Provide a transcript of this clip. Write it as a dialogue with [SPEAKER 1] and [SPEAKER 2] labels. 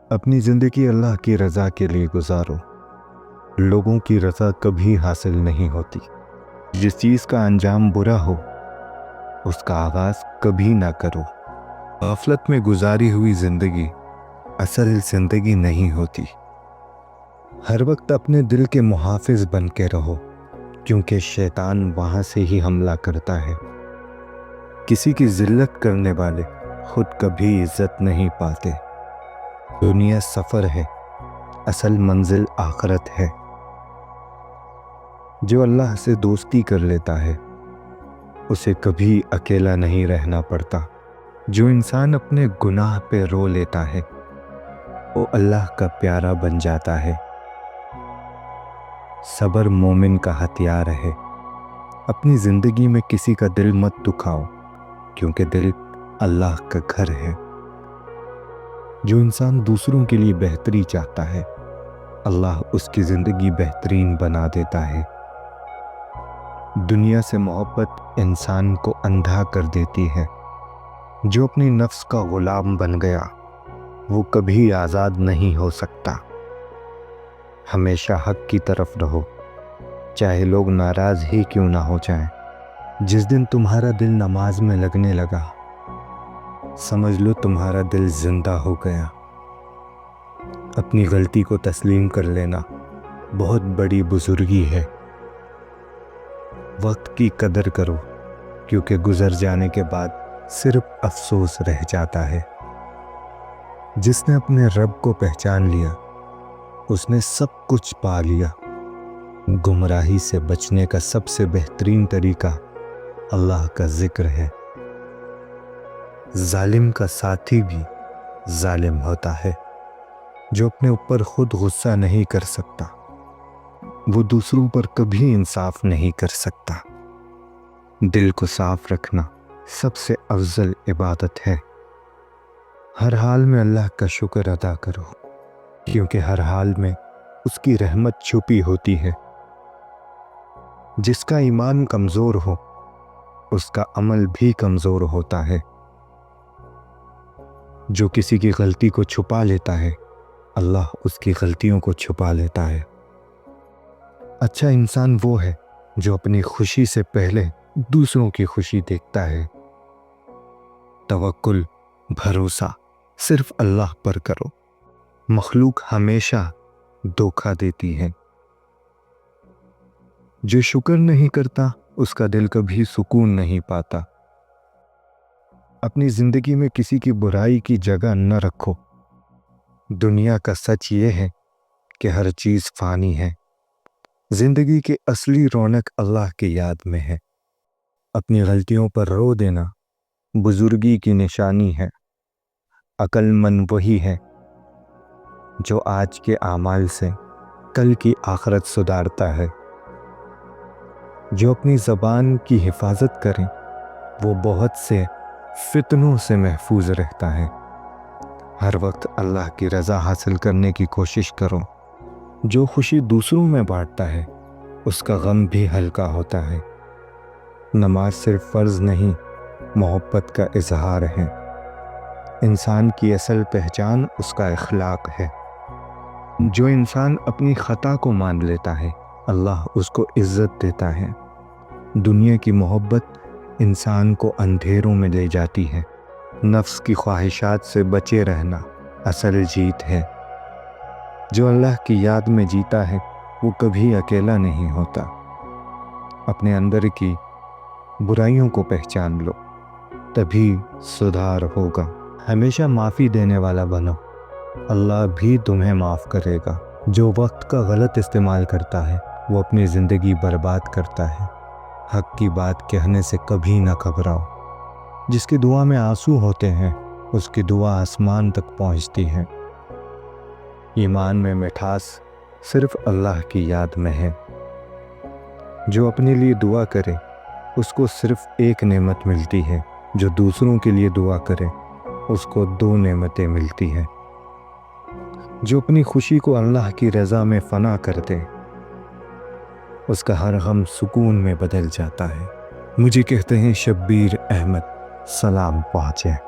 [SPEAKER 1] اپنی زندگی اللہ کی رضا کے لیے گزارو۔ لوگوں کی رضا کبھی حاصل نہیں ہوتی۔ جس چیز کا انجام برا ہو اس کا آغاز کبھی نہ کرو۔ غفلت میں گزاری ہوئی زندگی اصل زندگی نہیں ہوتی۔ ہر وقت اپنے دل کے محافظ بن کے رہو، کیونکہ شیطان وہاں سے ہی حملہ کرتا ہے۔ کسی کی ذلت کرنے والے خود کبھی عزت نہیں پاتے۔ دنیا سفر ہے، اصل منزل آخرت ہے۔ جو اللہ سے دوستی کر لیتا ہے اسے کبھی اکیلا نہیں رہنا پڑتا۔ جو انسان اپنے گناہ پہ رو لیتا ہے وہ اللہ کا پیارا بن جاتا ہے۔ صبر مومن کا ہتھیار ہے۔ اپنی زندگی میں کسی کا دل مت دکھاؤ، کیونکہ دل اللہ کا گھر ہے۔ جو انسان دوسروں کے لیے بہتری چاہتا ہے اللہ اس کی زندگی بہترین بنا دیتا ہے۔ دنیا سے محبت انسان کو اندھا کر دیتی ہے۔ جو اپنی نفس کا غلام بن گیا وہ کبھی آزاد نہیں ہو سکتا۔ ہمیشہ حق کی طرف رہو، چاہے لوگ ناراض ہی کیوں نہ ہو جائیں۔ جس دن تمہارا دل نماز میں لگنے لگا سمجھ لو تمہارا دل زندہ ہو گیا۔ اپنی غلطی کو تسلیم کر لینا بہت بڑی بزرگی ہے۔ وقت کی قدر کرو، کیونکہ گزر جانے کے بعد صرف افسوس رہ جاتا ہے۔ جس نے اپنے رب کو پہچان لیا اس نے سب کچھ پا لیا۔ گمراہی سے بچنے کا سب سے بہترین طریقہ اللہ کا ذکر ہے۔ ظالم کا ساتھی بھی ظالم ہوتا ہے۔ جو اپنے اوپر خود غصہ نہیں کر سکتا وہ دوسروں پر کبھی انصاف نہیں کر سکتا۔ دل کو صاف رکھنا سب سے افضل عبادت ہے۔ ہر حال میں اللہ کا شکر ادا کرو، کیونکہ ہر حال میں اس کی رحمت چھپی ہوتی ہے۔ جس کا ایمان کمزور ہو اس کا عمل بھی کمزور ہوتا ہے۔ جو کسی کی غلطی کو چھپا لیتا ہے اللہ اس کی غلطیوں کو چھپا لیتا ہے۔ اچھا انسان وہ ہے جو اپنی خوشی سے پہلے دوسروں کی خوشی دیکھتا ہے۔ توکل، بھروسہ صرف اللہ پر کرو۔ مخلوق ہمیشہ دھوکہ دیتی ہے۔ جو شکر نہیں کرتا اس کا دل کبھی سکون نہیں پاتا۔ اپنی زندگی میں کسی کی برائی کی جگہ نہ رکھو۔ دنیا کا سچ یہ ہے کہ ہر چیز فانی ہے۔ زندگی کی اصلی رونق اللہ کی یاد میں ہے۔ اپنی غلطیوں پر رو دینا بزرگی کی نشانی ہے۔ عقل مند وہی ہے جو آج کے اعمال سے کل کی آخرت سدھارتا ہے۔ جو اپنی زبان کی حفاظت کرے وہ بہت سے فتنوں سے محفوظ رہتا ہے۔ ہر وقت اللہ کی رضا حاصل کرنے کی کوشش کرو۔ جو خوشی دوسروں میں بانٹتا ہے اس کا غم بھی ہلکا ہوتا ہے۔ نماز صرف فرض نہیں محبت کا اظہار ہے۔ انسان کی اصل پہچان اس کا اخلاق ہے۔ جو انسان اپنی خطا کو مان لیتا ہے اللہ اس کو عزت دیتا ہے۔ دنیا کی محبت انسان کو اندھیروں میں لے جاتی ہے۔ نفس کی خواہشات سے بچے رہنا اصل جیت ہے۔ جو اللہ کی یاد میں جیتا ہے وہ کبھی اکیلا نہیں ہوتا۔ اپنے اندر کی برائیوں کو پہچان لو، تبھی سدھار ہوگا۔ ہمیشہ معافی دینے والا بنو، اللہ بھی تمہیں معاف کرے گا۔ جو وقت کا غلط استعمال کرتا ہے وہ اپنی زندگی برباد کرتا ہے۔ حق کی بات کہنے سے کبھی نہ گھبراؤ۔ جس کی دعا میں آنسو ہوتے ہیں اس کی دعا آسمان تک پہنچتی ہے۔ ایمان میں مٹھاس صرف اللہ کی یاد میں ہے۔ جو اپنے لیے دعا کرے اس کو صرف ایک نعمت ملتی ہے، جو دوسروں کے لیے دعا کرے اس کو 2 نعمتیں ملتی ہیں۔ جو اپنی خوشی کو اللہ کی رضا میں فنا کر دے اس کا ہر غم سکون میں بدل جاتا ہے۔ مجھے کہتے ہیں شبیر احمد، سلام پہنچے۔